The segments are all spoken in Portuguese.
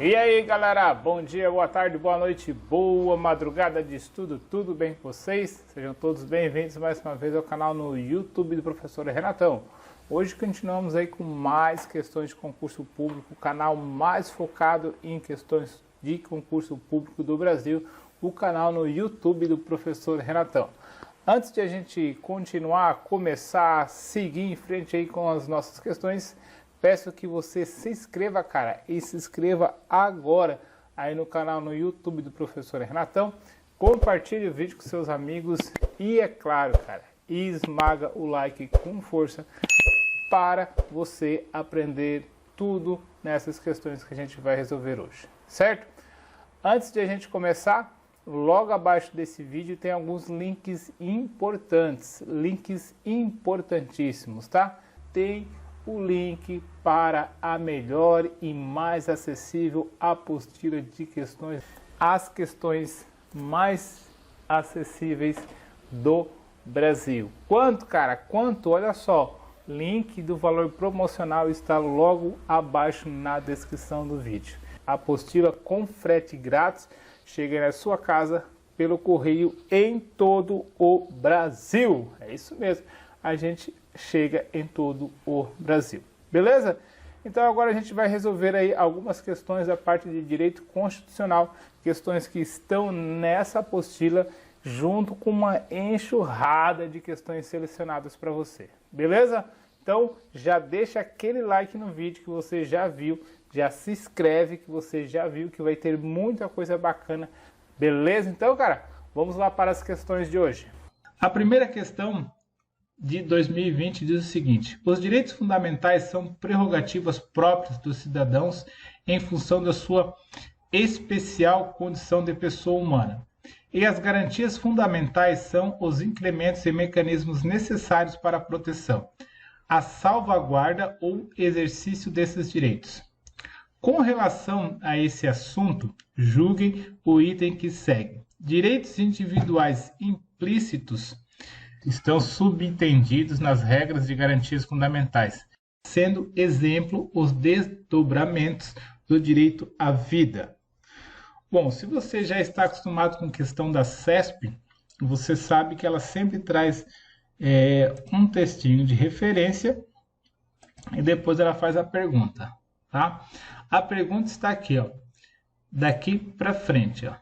E aí galera, bom dia, boa tarde, boa noite, boa madrugada de estudo, tudo bem com vocês? Sejam todos bem-vindos mais uma vez ao canal no YouTube do Professor Renatão. Hoje continuamos aí com mais questões de concurso público, o canal mais focado em questões de concurso público do Brasil, o canal no YouTube do Professor Renatão. Antes de a gente continuar, começar, seguir em frente aí com as nossas questões, peço que você se inscreva, cara, e se inscreva agora aí no canal no YouTube do Professor Renatão. Compartilhe o vídeo com seus amigos e, é claro, cara, esmaga o like com força para você aprender tudo nessas questões que a gente vai resolver hoje, certo? Antes de a gente começar, logo abaixo desse vídeo tem alguns links importantes, links importantíssimos, tá? Tem o link para a melhor e mais acessível apostila de questões, as questões mais acessíveis do Brasil. Quanto, cara? Quanto? Olha só, link do valor promocional está logo abaixo na descrição do vídeo. Apostila com frete grátis, chega na sua casa pelo correio em todo o Brasil. É isso mesmo, a gente chega em todo o Brasil, beleza? Então agora a gente vai resolver aí algumas questões da parte de direito constitucional, questões que estão nessa apostila, junto com uma enxurrada de questões selecionadas para você, beleza? Então já deixa aquele like no vídeo que você já viu, já se inscreve que você já viu, que vai ter muita coisa bacana, beleza? Então, cara, vamos lá para as questões de hoje. A primeira questão de 2020 diz o seguinte: os direitos fundamentais são prerrogativas próprias dos cidadãos em função da sua especial condição de pessoa humana. E as garantias fundamentais são os incrementos e mecanismos necessários para a proteção, a salvaguarda ou exercício desses direitos. Com relação a esse assunto, julguem o item que segue. Direitos individuais implícitos estão subentendidos nas regras de garantias fundamentais, sendo exemplo os desdobramentos do direito à vida. Bom, se você já está acostumado com a questão da CESP, você sabe que ela sempre traz um textinho de referência e depois ela faz a pergunta, tá? A pergunta está aqui, ó, daqui para frente, ó.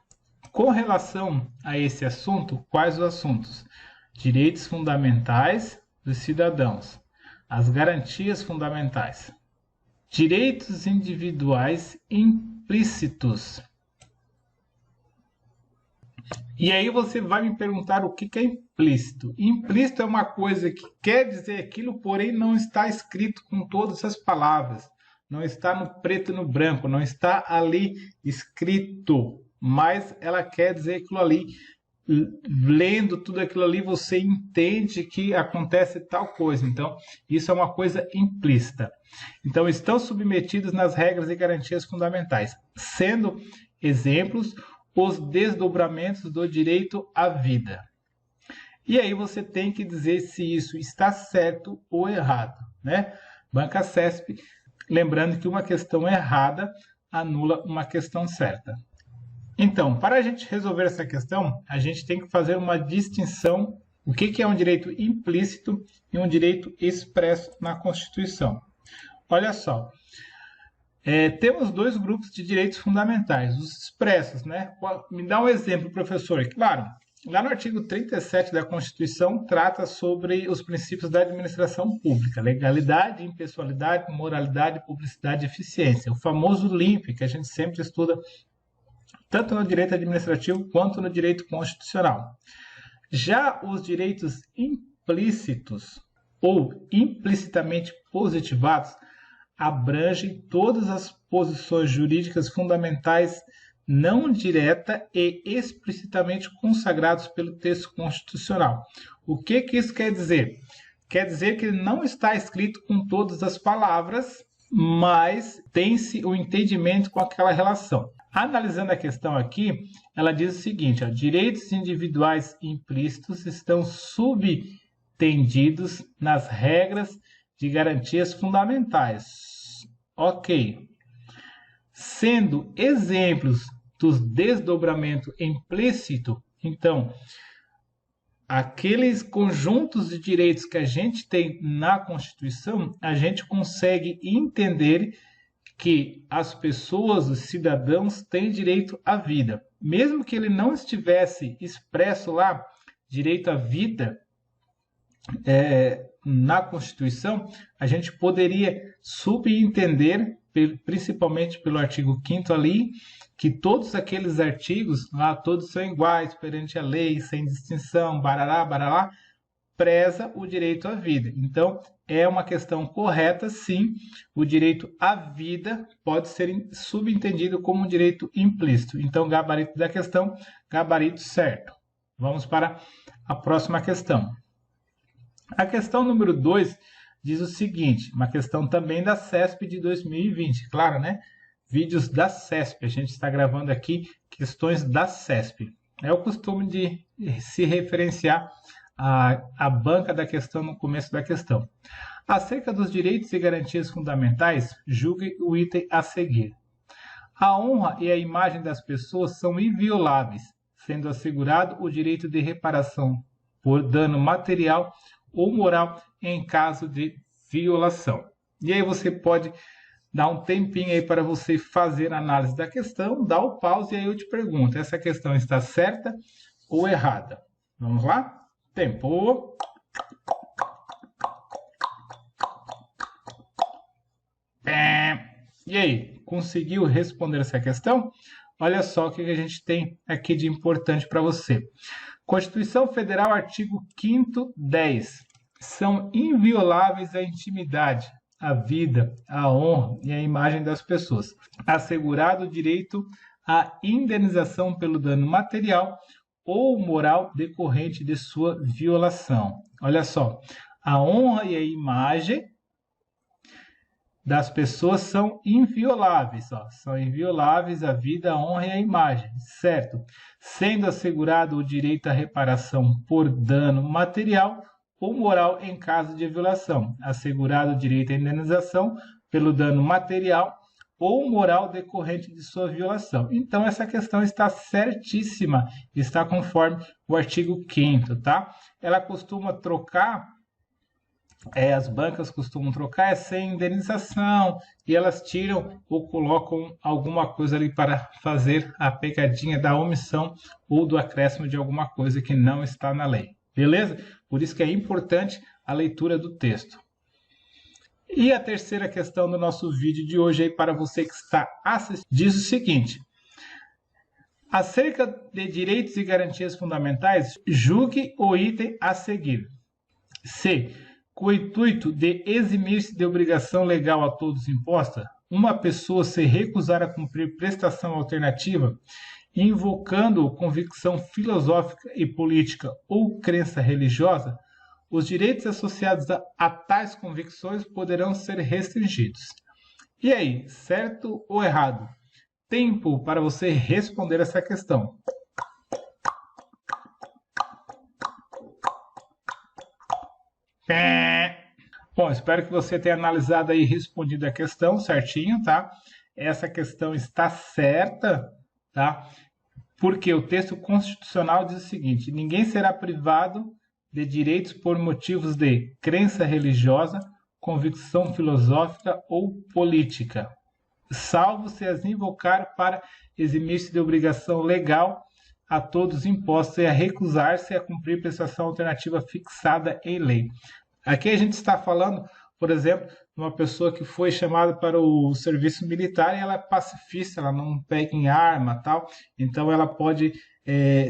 Com relação a esse assunto, quais os assuntos? Direitos fundamentais dos cidadãos, as garantias fundamentais, direitos individuais implícitos. E aí você vai me perguntar o que é implícito. Implícito é uma coisa que quer dizer aquilo, porém não está escrito com todas as palavras, não está no preto e no branco, não está ali escrito, mas ela quer dizer aquilo ali. Lendo tudo aquilo ali, você entende que acontece tal coisa. Então, isso é uma coisa implícita. Então, estão submetidos nas regras e garantias fundamentais, sendo exemplos os desdobramentos do direito à vida. E aí você tem que dizer se isso está certo ou errado, né? Banca CESP, lembrando que uma questão errada anula uma questão certa. Então, para a gente resolver essa questão, a gente tem que fazer uma distinção, o que é um direito implícito e um direito expresso na Constituição. Olha só, temos dois grupos de direitos fundamentais, os expressos, né? Me dá um exemplo, professor. Claro, lá no artigo 37 da Constituição trata sobre os princípios da administração pública, legalidade, impessoalidade, moralidade, publicidade e eficiência, o famoso LIMP, que a gente sempre estuda tanto no direito administrativo quanto no direito constitucional. Já os direitos implícitos ou implicitamente positivados abrangem todas as posições jurídicas fundamentais não direta e explicitamente consagrados pelo texto constitucional. O que isso quer dizer? Quer dizer que ele não está escrito com todas as palavras, mas tem-se o entendimento com aquela relação. Analisando a questão aqui, ela diz o seguinte: ó, direitos individuais implícitos estão subtendidos nas regras de garantias fundamentais. Ok. sendo exemplos dos desdobramento implícito. Então, aqueles conjuntos de direitos que a gente tem na Constituição, a gente consegue entender que as pessoas, os cidadãos, têm direito à vida. Mesmo que ele não estivesse expresso lá, direito à vida, na Constituição, a gente poderia subentender, principalmente pelo artigo 5º ali, que todos aqueles artigos lá, todos são iguais perante a lei, sem distinção, barará, barará, preza o direito à vida. Então, é uma questão correta, sim, o direito à vida pode ser subentendido como um direito implícito. Então, gabarito da questão, gabarito certo. Vamos para a próxima questão. A questão número 2 diz o seguinte, uma questão também da CESP de 2020, claro, né? Vídeos da CESP, a gente está gravando aqui questões da CESP. É o costume de se referenciar a banca da questão no começo da questão. Acerca dos direitos e garantias fundamentais, julgue o item a seguir. A honra e a imagem das pessoas são invioláveis, sendo assegurado o direito de reparação por dano material ou moral em caso de violação. E aí você pode dar um tempinho aí para você fazer a análise da questão, dá o pause e aí eu te pergunto, essa questão está certa ou errada? Vamos lá? Tempo. E aí, conseguiu responder essa questão? Olha só o que a gente tem aqui de importante para você. Constituição Federal, artigo 5º, 10. São invioláveis a intimidade, a vida, a honra e a imagem das pessoas. Assegurado o direito à indenização pelo dano material ou moral decorrente de sua violação. Olha só, a honra e a imagem das pessoas são invioláveis, ó. São invioláveis a vida, a honra e a imagem, certo? Sendo assegurado o direito à reparação por dano material ou moral em caso de violação, assegurado o direito à indenização pelo dano material ou moral decorrente de sua violação. Então, essa questão está certíssima, está conforme o artigo 5º, tá? Ela costuma trocar, as bancas costumam trocar sem indenização, e elas tiram ou colocam alguma coisa ali para fazer a pegadinha da omissão ou do acréscimo de alguma coisa que não está na lei. Beleza? Por isso que é importante a leitura do texto. E a terceira questão do nosso vídeo de hoje aí para você que está assistindo diz o seguinte: acerca de direitos e garantias fundamentais, julgue o item a seguir. C. Com o intuito de eximir-se de obrigação legal a todos imposta, uma pessoa se recusar a cumprir prestação alternativa, invocando convicção filosófica e política ou crença religiosa, os direitos associados a tais convicções poderão ser restringidos. E aí, certo ou errado? Tempo para você responder essa questão. Bom, espero que você tenha analisado e respondido a questão certinho, tá? Essa questão está certa, tá? Porque o texto constitucional diz o seguinte: ninguém será privado de direitos por motivos de crença religiosa, convicção filosófica ou política, salvo se as invocar para eximir-se de obrigação legal a todos impostos e a recusar-se a cumprir prestação alternativa fixada em lei. Aqui a gente está falando, por exemplo, de uma pessoa que foi chamada para o serviço militar e ela é pacifista, ela não pega em arma, tal, então ela pode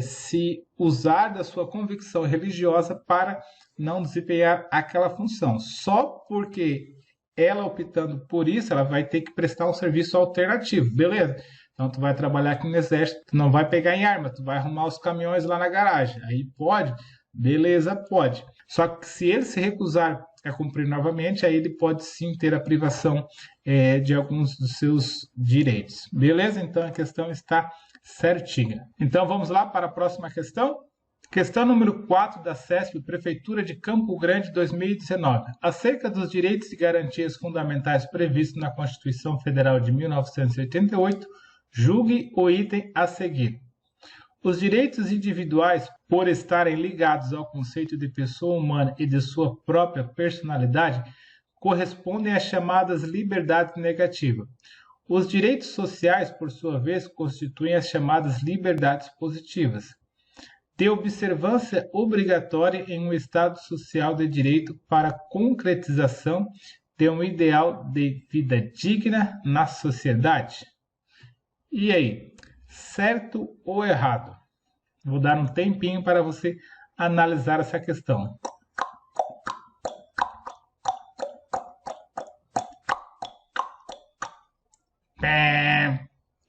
se usar da sua convicção religiosa para não desempenhar aquela função. Só porque ela optando por isso, ela vai ter que prestar um serviço alternativo, beleza? Então, tu vai trabalhar aqui no exército, tu não vai pegar em arma, tu vai arrumar os caminhões lá na garagem. Aí pode? Beleza, pode. Só que se ele se recusar a cumprir novamente, aí ele pode sim ter a privação de alguns dos seus direitos. Beleza? Então, a questão está certinha. Então, vamos lá para a próxima questão? Questão número 4 da CESP, Prefeitura de Campo Grande, 2019. Acerca dos direitos e garantias fundamentais previstos na Constituição Federal de 1988, julgue o item a seguir. Os direitos individuais, por estarem ligados ao conceito de pessoa humana e de sua própria personalidade, correspondem às chamadas liberdades negativas. Os direitos sociais, por sua vez, constituem as chamadas liberdades positivas, de observância obrigatória em um Estado social de direito para a concretização de um ideal de vida digna na sociedade. E aí, certo ou errado? Vou dar um tempinho para você analisar essa questão.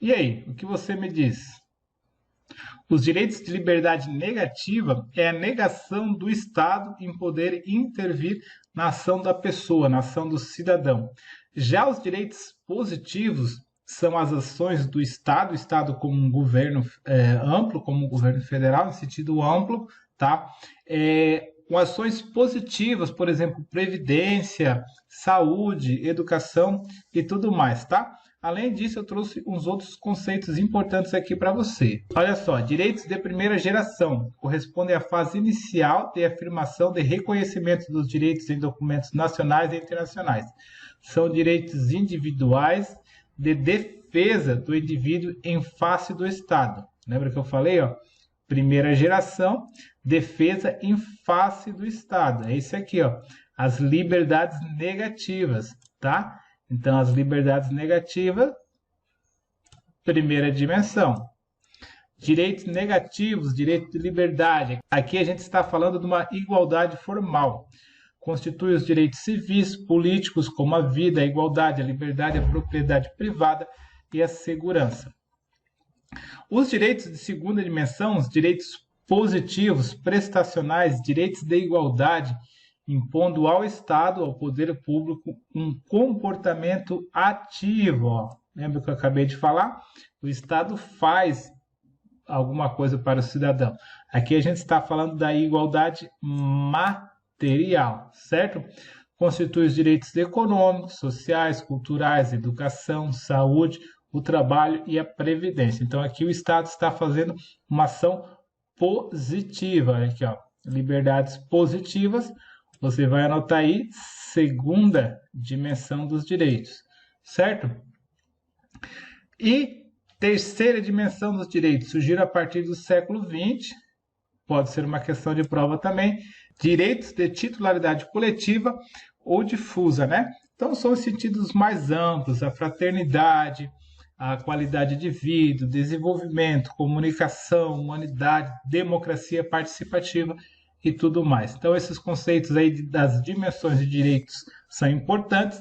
E aí, o que você me diz? Os direitos de liberdade negativa é a negação do Estado em poder intervir na ação da pessoa, na ação do cidadão. Já os direitos positivos são as ações do Estado, o Estado como um governo amplo, como um governo federal, em sentido amplo, tá? Com ações positivas, por exemplo, previdência, saúde, educação e tudo mais, tá? Além disso, eu trouxe uns outros conceitos importantes aqui para você. Olha só, direitos de primeira geração correspondem à fase inicial de afirmação de reconhecimento dos direitos em documentos nacionais e internacionais. São direitos individuais de defesa do indivíduo em face do Estado. Lembra que eu falei, ó? Primeira geração, defesa em face do Estado. É isso aqui, ó. As liberdades negativas, tá? Então, as liberdades negativas, primeira dimensão. Direitos negativos, direito de liberdade. Aqui a gente está falando de uma igualdade formal. Constitui os direitos civis, políticos, como a vida, a igualdade, a liberdade, a propriedade privada e a segurança. Os direitos de segunda dimensão, os direitos positivos, prestacionais, direitos de igualdade, impondo ao Estado, ao poder público, um comportamento ativo. Ó. Lembra que eu acabei de falar? O Estado faz alguma coisa para o cidadão. Aqui a gente está falando da igualdade material, certo? Constitui os direitos econômicos, sociais, culturais, educação, saúde, o trabalho e a previdência. Então aqui o Estado está fazendo uma ação positiva. Olha aqui, ó, liberdades positivas. Você vai anotar aí, segunda dimensão dos direitos, certo? E terceira dimensão dos direitos, surgiram a partir do século XX, pode ser uma questão de prova também, direitos de titularidade coletiva ou difusa, né? Então são os sentidos mais amplos, a fraternidade, a qualidade de vida, desenvolvimento, comunicação, humanidade, democracia participativa, e tudo mais. Então, esses conceitos aí das dimensões de direitos são importantes.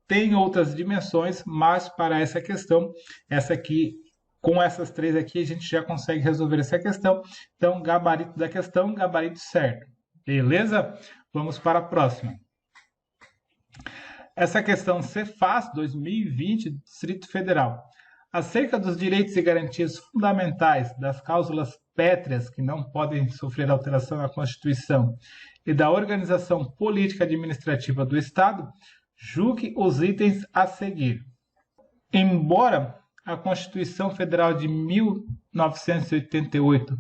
Tem outras dimensões, mas para essa questão, essa aqui, com essas três aqui, a gente já consegue resolver essa questão. Então, gabarito da questão, gabarito certo. Beleza? Vamos para a próxima. Essa questão Cefaz 2020, Distrito Federal. Acerca dos direitos e garantias fundamentais das cláusulas pétreas que não podem sofrer alteração na Constituição e da organização política administrativa do Estado, julgue os itens a seguir. Embora a Constituição Federal de 1988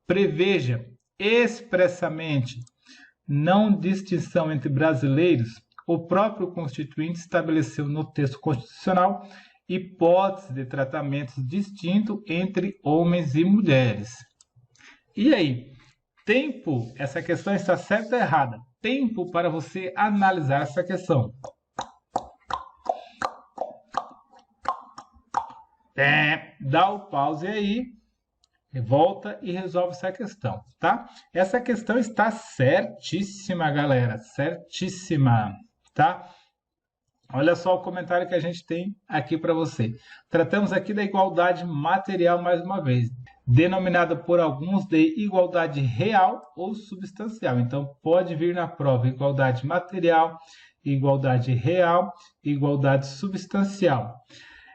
preveja expressamente não distinção entre brasileiros, o próprio Constituinte estabeleceu no texto constitucional hipótese de tratamento distinto entre homens e mulheres. E aí, tempo, essa questão está certa ou errada? Tempo para você analisar essa questão. Dá o pause aí, volta e resolve essa questão, tá? Essa questão está certíssima, galera, certíssima, tá? Olha só o comentário que a gente tem aqui para você. Tratamos aqui da igualdade material mais uma vez, denominada por alguns de igualdade real ou substancial. Então, pode vir na prova igualdade material, igualdade real, igualdade substancial.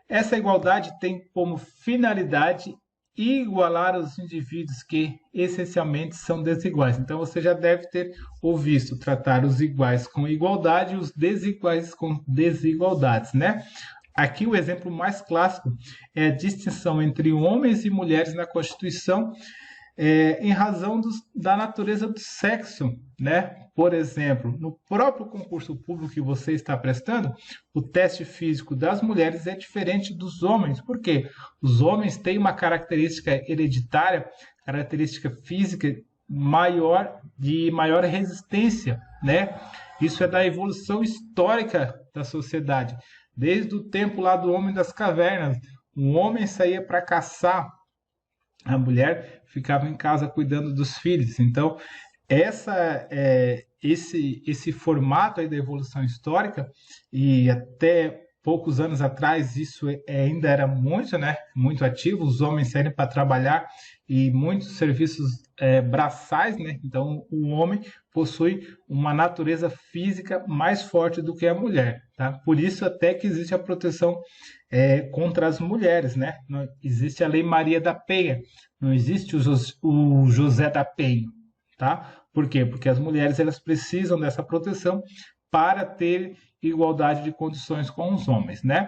Essa igualdade tem como finalidade igualar os indivíduos que essencialmente são desiguais. Então você já deve ter ouvido tratar os iguais com igualdade e os desiguais com desigualdades, né? Aqui o exemplo mais clássico é a distinção entre homens e mulheres na Constituição, em razão da natureza do sexo, né? Por exemplo, no próprio concurso público que você está prestando, o teste físico das mulheres é diferente dos homens. Por quê? Os homens têm uma característica hereditária, característica física de maior resistência, né? Isso é da evolução histórica da sociedade. Desde o tempo lá do homem das cavernas, um homem saía para caçar, a mulher ficava em casa cuidando dos filhos. Então, esse formato aí da evolução histórica, e até poucos anos atrás isso ainda era muito ativo, os homens saírem para trabalhar e muitos serviços braçais, né? Então o homem possui uma natureza física mais forte do que a mulher, tá? Por isso até que existe a proteção contra as mulheres, né? Não existe a Lei Maria da Penha, não existe o José da Penha, tá? Por quê? Porque as mulheres elas precisam dessa proteção para ter igualdade de condições com os homens, né?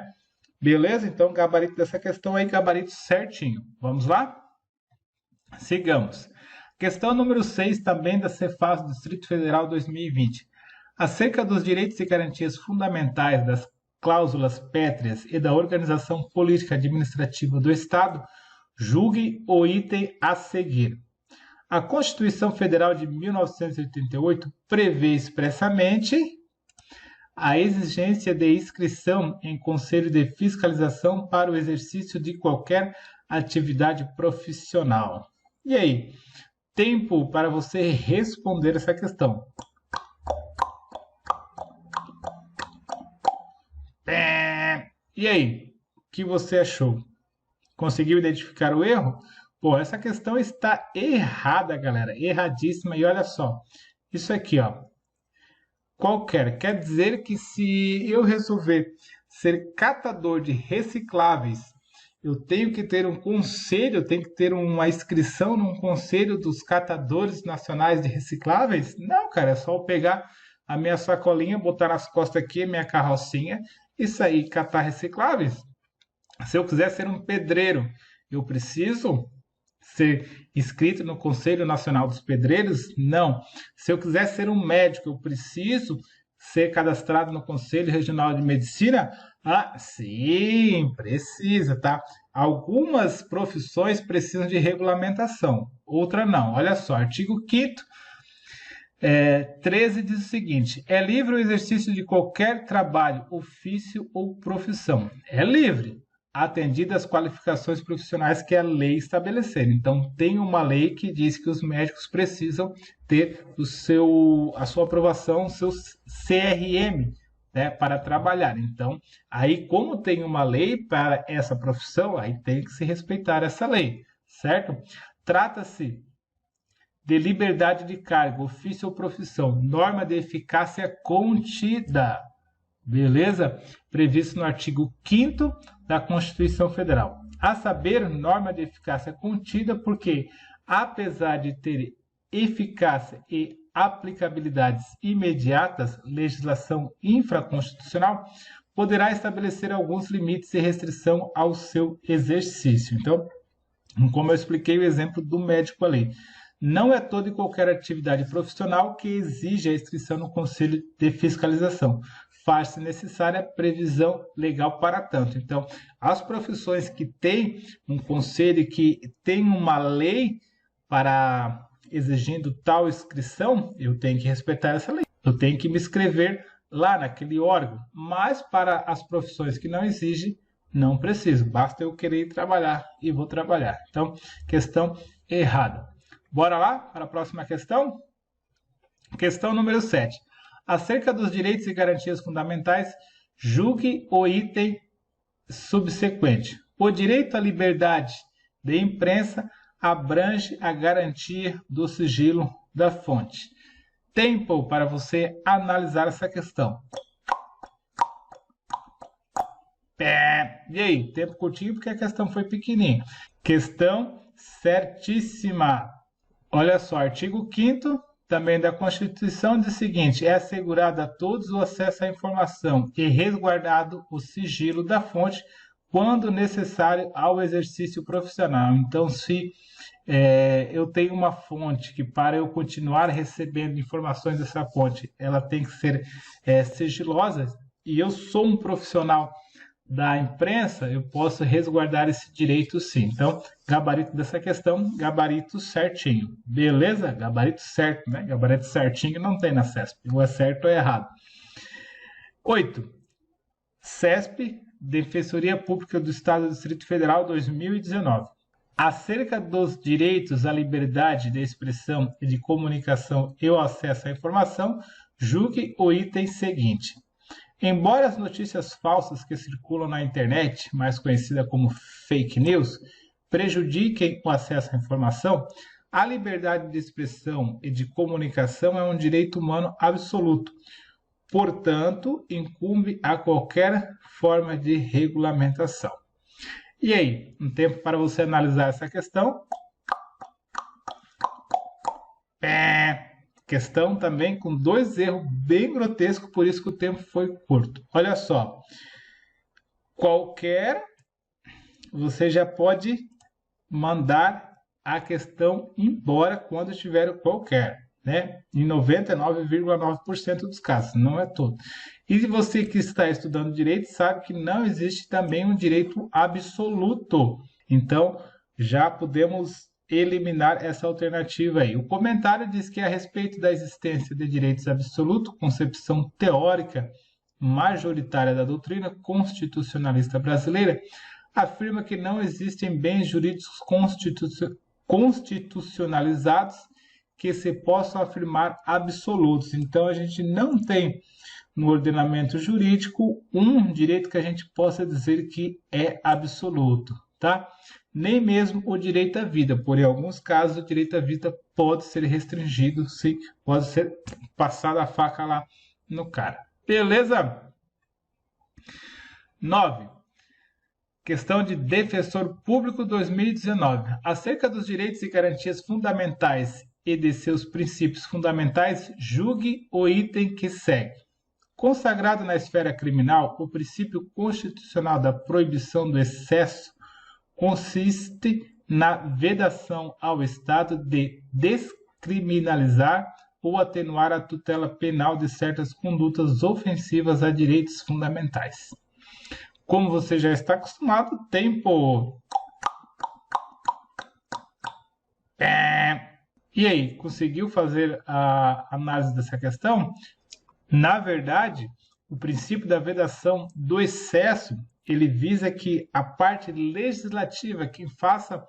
Beleza? Então, gabarito dessa questão aí, gabarito certinho. Vamos lá? Sigamos. Questão número 6, também da Cefaz do Distrito Federal 2020. Acerca dos direitos e garantias fundamentais das cláusulas pétreas e da organização política administrativa do Estado, julgue o item a seguir. A Constituição Federal de 1988 prevê expressamente a exigência de inscrição em conselho de fiscalização para o exercício de qualquer atividade profissional. E aí, tempo para você responder essa questão. E aí, o que você achou? Conseguiu identificar o erro? Pô, essa questão está errada, galera, erradíssima. E olha só, isso aqui, ó, quer dizer que se eu resolver ser catador de recicláveis, eu tenho que ter um conselho, eu tenho que ter uma inscrição num conselho dos catadores nacionais de recicláveis? Não, cara, é só eu pegar a minha sacolinha, botar nas costas aqui a minha carrocinha e sair catar recicláveis. Se eu quiser ser um pedreiro, eu preciso ser inscrito no Conselho Nacional dos Pedreiros? Não. Se eu quiser ser um médico, eu preciso ser cadastrado no Conselho Regional de Medicina? Ah, sim, precisa, tá? Algumas profissões precisam de regulamentação, outra não. Olha só, artigo 5º, 13 diz o seguinte: é livre o exercício de qualquer trabalho, ofício ou profissão. É livre, atendidas as qualificações profissionais que a lei estabelecer. Então, tem uma lei que diz que os médicos precisam ter a sua aprovação, o seu CRM, né, para trabalhar. Então, aí como tem uma lei para essa profissão, aí tem que se respeitar essa lei, certo? Trata-se de liberdade de cargo, ofício ou profissão, norma de eficácia contida, beleza? Previsto no artigo 5º da Constituição Federal. A saber, norma de eficácia contida, porque, apesar de ter eficácia e aplicabilidades imediatas, legislação infraconstitucional poderá estabelecer alguns limites e restrição ao seu exercício. Então, como eu expliquei o exemplo do médico ali, não é toda e qualquer atividade profissional que exige a inscrição no Conselho de Fiscalização. Faz-se necessária a previsão legal para tanto. Então, as profissões que têm um conselho, que tem uma lei para exigindo tal inscrição, eu tenho que respeitar essa lei. Eu tenho que me inscrever lá naquele órgão. Mas para as profissões que não exigem, não preciso. Basta eu querer trabalhar e vou trabalhar. Então, questão errada. Bora lá para a próxima questão? Questão número 7. Acerca dos direitos e garantias fundamentais, julgue o item subsequente. O direito à liberdade de imprensa abrange a garantia do sigilo da fonte. Tempo para você analisar essa questão. E aí, tempo curtinho porque a questão foi pequenininha. Questão certíssima. Olha só, artigo 5º também da Constituição diz o seguinte: é assegurado a todos o acesso à informação e resguardado o sigilo da fonte quando necessário ao exercício profissional. Então, se eu tenho uma fonte que, para eu continuar recebendo informações dessa fonte, ela tem que ser sigilosa, e eu sou um profissional da imprensa, eu posso resguardar esse direito sim. Então, gabarito dessa questão, gabarito certinho. Beleza? Gabarito certo, né? Gabarito certinho não tem na CESP. Ou é certo ou é errado. 8. CESP, Defensoria Pública do Estado do Distrito Federal, 2019. Acerca dos direitos à liberdade de expressão e de comunicação e o acesso à informação, julgue o item seguinte. Embora as notícias falsas que circulam na internet, mais conhecida como fake news, prejudiquem o acesso à informação, a liberdade de expressão e de comunicação é um direito humano absoluto. Portanto, incumbe a qualquer forma de regulamentação. E aí, um tempo para você analisar essa questão. Questão também com 2 erros bem grotescos, por isso que o tempo foi curto. Olha só. Você já pode mandar a questão embora quando tiver o qualquer, né? Em 99,9% dos casos, não é todo. E você que está estudando direito sabe que não existe também um direito absoluto. Então, já podemos eliminar essa alternativa aí. O comentário diz que a respeito da existência de direitos absolutos, concepção teórica majoritária da doutrina constitucionalista brasileira, afirma que não existem bens jurídicos constitucionalizados que se possam afirmar absolutos. Então, a gente não tem no ordenamento jurídico um direito que a gente possa dizer que é absoluto, tá? Nem mesmo o direito à vida, por em alguns casos o direito à vida pode ser restringido, sim, pode ser passada a faca lá no cara. Beleza? 9. Questão de Defensor Público 2019. Acerca dos direitos e garantias fundamentais e de seus princípios fundamentais, julgue o item que segue. Consagrado na esfera criminal, o princípio constitucional da proibição do excesso consiste na vedação ao Estado de descriminalizar ou atenuar a tutela penal de certas condutas ofensivas a direitos fundamentais. Como você já está acostumado, tempo. E aí, conseguiu fazer a análise dessa questão? Na verdade, o princípio da vedação do excesso, ele visa que a parte legislativa, quem faça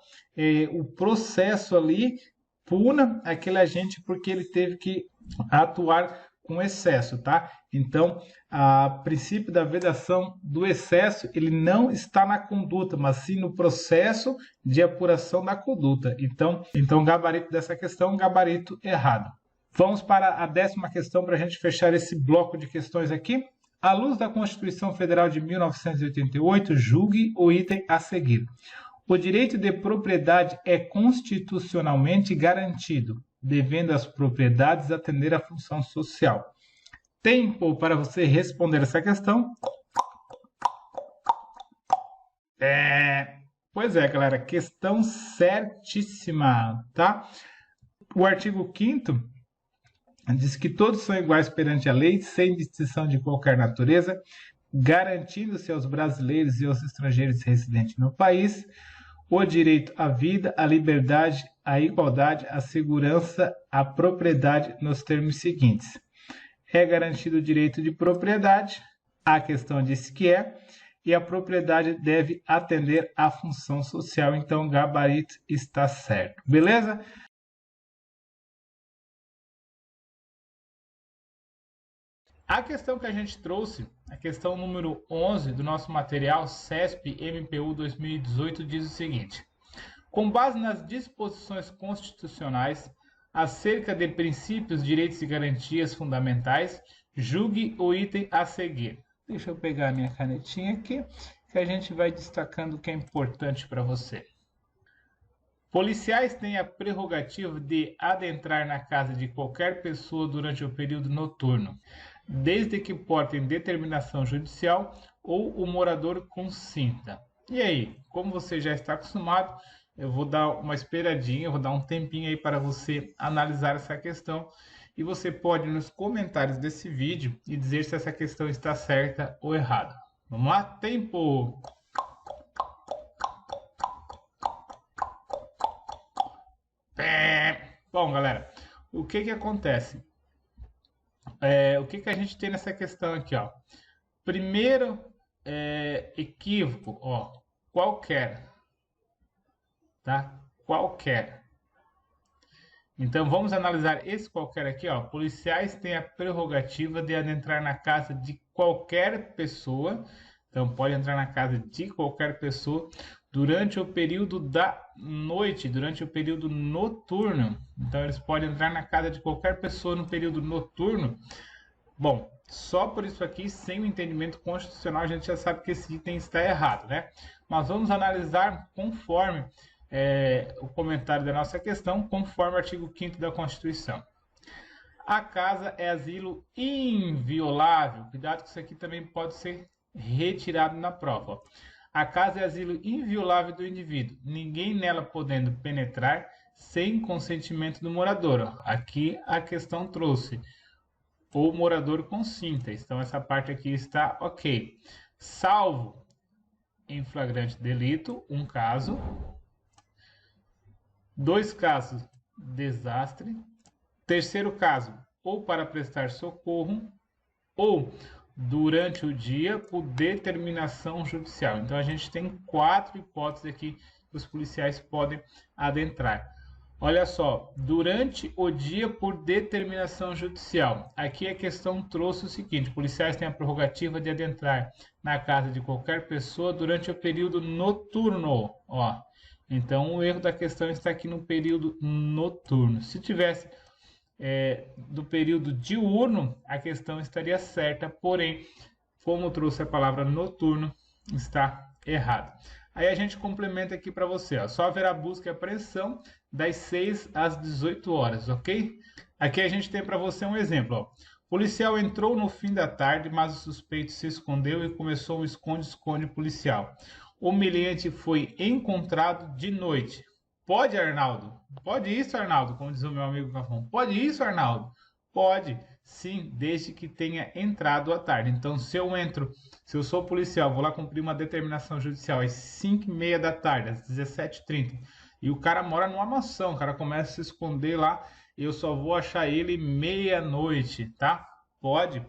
o processo ali, puna aquele agente porque ele teve que atuar com excesso, tá? Então, o princípio da vedação do excesso, ele não está na conduta, mas sim no processo de apuração da conduta. Então o gabarito dessa questão é um gabarito errado. Vamos para a 10ª questão para a gente fechar esse bloco de questões aqui. À luz da Constituição Federal de 1988, julgue o item a seguir. O direito de propriedade é constitucionalmente garantido, devendo as propriedades atender à função social. Tempo para você responder essa questão. Pois é, galera, questão certíssima, tá? O artigo 5º diz que todos são iguais perante a lei, sem distinção de qualquer natureza, garantindo-se aos brasileiros e aos estrangeiros residentes no país o direito à vida, à liberdade, à igualdade, à segurança, à propriedade nos termos seguintes. É garantido o direito de propriedade, a questão diz que é, e a propriedade deve atender à função social. Então, o gabarito está certo. Beleza? A questão que a gente trouxe, a questão número 11 do nosso material CESP MPU 2018, diz o seguinte: com base nas disposições constitucionais acerca de princípios, direitos e garantias fundamentais, julgue o item a seguir. Deixa eu pegar a minha canetinha aqui. que a gente vai destacando o que é importante para você. Policiais têm a prerrogativa de adentrar na casa de qualquer pessoa durante o período noturno, desde que portem determinação judicial ou o morador consinta. E aí, como você já está acostumado, eu vou dar uma esperadinha, eu vou dar um tempinho aí para você analisar essa questão e você pode nos comentários desse vídeo e dizer se essa questão está certa ou errada. Vamos lá? Tempo! Bom, galera, o que acontece? O que a gente tem nessa questão aqui, ó? Primeiro equívoco, ó, qualquer, tá? Qualquer. Então vamos analisar esse qualquer aqui, ó. Policiais têm a prerrogativa de adentrar na casa de qualquer pessoa. Então pode entrar na casa de qualquer pessoa durante o período da noite, durante o período noturno. Então eles podem entrar na casa de qualquer pessoa no período noturno. Bom, só por isso aqui, sem o entendimento constitucional, a gente já sabe que esse item está errado, né? Mas vamos analisar conforme o comentário da nossa questão, conforme o artigo 5º da Constituição. A casa é asilo inviolável. Cuidado que isso aqui também pode ser retirado na prova. A casa é asilo inviolável do indivíduo, ninguém nela podendo penetrar sem consentimento do morador. Aqui a questão trouxe o morador consinta, então essa parte aqui está ok. Salvo em flagrante delito, um caso. 2 casos, desastre. 3º caso, ou para prestar socorro, ou durante o dia por determinação judicial. Então a gente tem 4 hipóteses aqui que os policiais podem adentrar. Olha só, durante o dia por determinação judicial. Aqui a questão trouxe o seguinte: policiais têm a prerrogativa de adentrar na casa de qualquer pessoa durante o período noturno. Ó, então o erro da questão está aqui no período noturno. Se tivesse do período diurno, a questão estaria certa, porém, como trouxe a palavra noturno, está errado. Aí a gente complementa aqui para você, ó, só haverá busca e apreensão das 6 às 18 horas, ok? Aqui a gente tem para você um exemplo, ó. Policial entrou no fim da tarde, mas o suspeito se escondeu e começou um esconde-esconde policial. O meliante foi encontrado de noite. Pode, Arnaldo? Pode isso, Arnaldo? Como diz o meu amigo Cafão. Pode isso, Arnaldo? Pode, sim, desde que tenha entrado à tarde. Então, se eu sou policial, vou lá cumprir uma determinação judicial às 5h30 da tarde, às 17h30, e o cara mora numa mansão, o cara começa a se esconder lá, eu só vou achar ele meia-noite, tá? Pode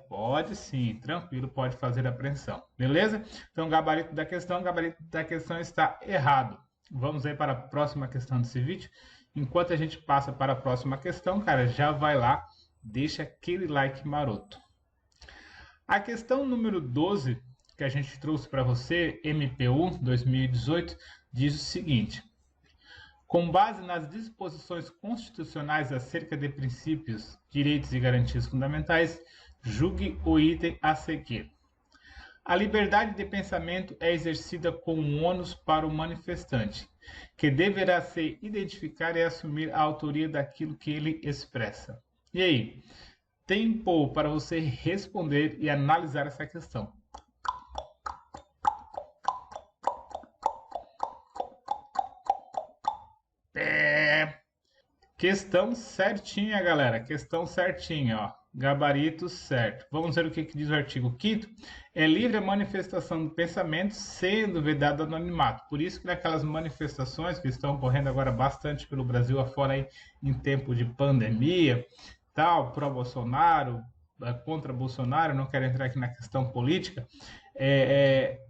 sim, tranquilo, pode fazer a apreensão, beleza? Então, gabarito da questão está errado. Vamos aí para a próxima questão desse vídeo. Enquanto a gente passa para a próxima questão, cara, já vai lá, deixa aquele like maroto. A questão número 12, que a gente trouxe para você, MP1 2018, diz o seguinte: com base nas disposições constitucionais acerca de princípios, direitos e garantias fundamentais, julgue o item a seguir. A liberdade de pensamento é exercida com um ônus para o manifestante, que deverá se identificar e assumir a autoria daquilo que ele expressa. E aí? Tempo para você responder e analisar essa questão. Questão certinha, galera. Questão certinha, ó. Gabarito certo. Vamos ver o que diz o artigo 5º. É livre a manifestação do pensamento, sendo vedado anonimato. Por isso que naquelas manifestações que estão ocorrendo agora bastante pelo Brasil afora aí, em tempo de pandemia, tal, pró-Bolsonaro, contra Bolsonaro, não quero entrar aqui na questão política,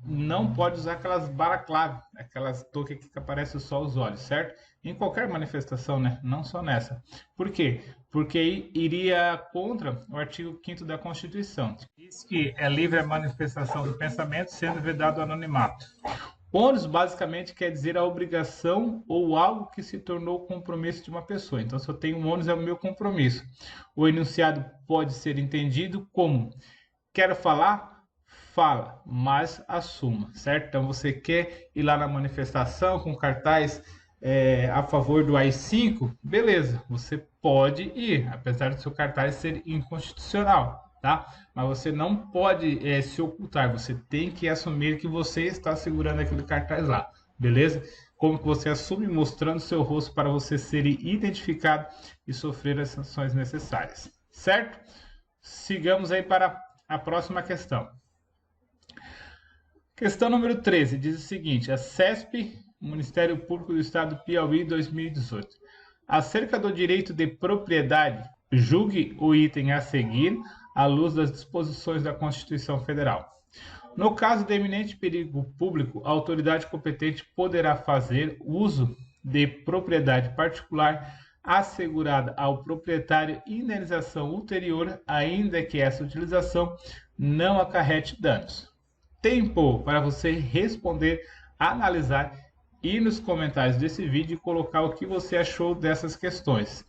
não pode usar aquelas balaclavas, aquelas toucas que aparecem só os olhos, certo? Em qualquer manifestação, né? Não só nessa. Por quê? Porque iria contra o artigo 5º da Constituição. Diz que é livre a manifestação do pensamento, sendo vedado o anonimato. Ônus basicamente quer dizer a obrigação ou algo que se tornou compromisso de uma pessoa. Então, se eu tenho um ônus, é o meu compromisso. O enunciado pode ser entendido como: quero falar, fala, mas assuma, certo? Então você quer ir lá na manifestação com cartaz a favor do AI-5, beleza, você pode ir, apesar do seu cartaz ser inconstitucional, tá? Mas você não pode se ocultar, você tem que assumir que você está segurando aquele cartaz lá, beleza? Como que você assume? Mostrando seu rosto para você ser identificado e sofrer as sanções necessárias, certo? Sigamos aí para a próxima questão. Questão número 13 diz o seguinte: a CESP, Ministério Público do Estado do Piauí, 2018. Acerca do direito de propriedade, julgue o item a seguir à luz das disposições da Constituição Federal. No caso de eminente perigo público, a autoridade competente poderá fazer uso de propriedade particular assegurada ao proprietário indenização ulterior, ainda que essa utilização não acarrete danos. Tempo para você responder, analisar e nos comentários desse vídeo colocar o que você achou dessas questões.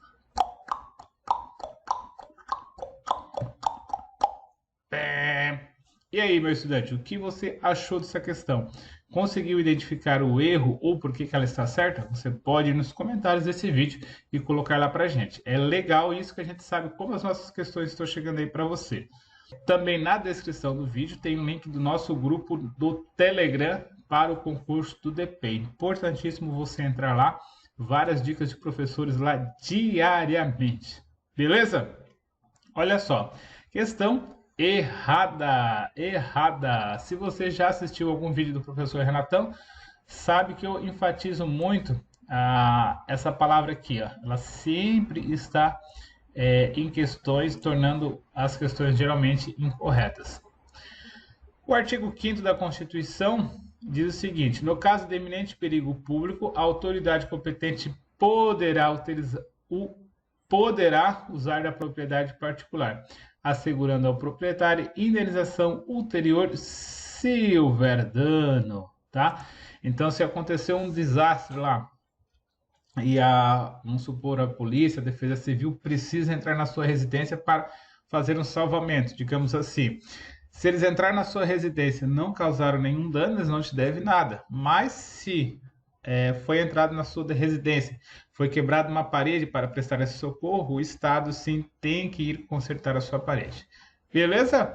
E aí, meu estudante, o que você achou dessa questão? Conseguiu identificar o erro ou por que ela está certa? Você pode ir nos comentários desse vídeo e colocar lá pra gente. É legal isso que a gente sabe como as nossas questões estão chegando aí para você. Também na descrição do vídeo tem um link do nosso grupo do Telegram para o concurso do DP. Importantíssimo você entrar lá. Várias dicas de professores lá diariamente. Beleza? Olha só. Questão errada. Se você já assistiu algum vídeo do professor Renatão, sabe que eu enfatizo muito essa palavra aqui. Ó. Ela sempre está em questões, tornando as questões geralmente incorretas. O artigo 5º da Constituição diz o seguinte: no caso de eminente perigo público, a autoridade competente poderá usar da propriedade particular, assegurando ao proprietário indenização ulterior se houver dano, tá? Então, se acontecer um desastre lá e vamos supor, a polícia, a defesa civil precisa entrar na sua residência para fazer um salvamento, digamos assim. Se eles entrarem na sua residência e não causaram nenhum dano, eles não te devem nada. Mas se foi entrado na sua residência, foi quebrada uma parede para prestar esse socorro, o Estado sim tem que ir consertar a sua parede. Beleza?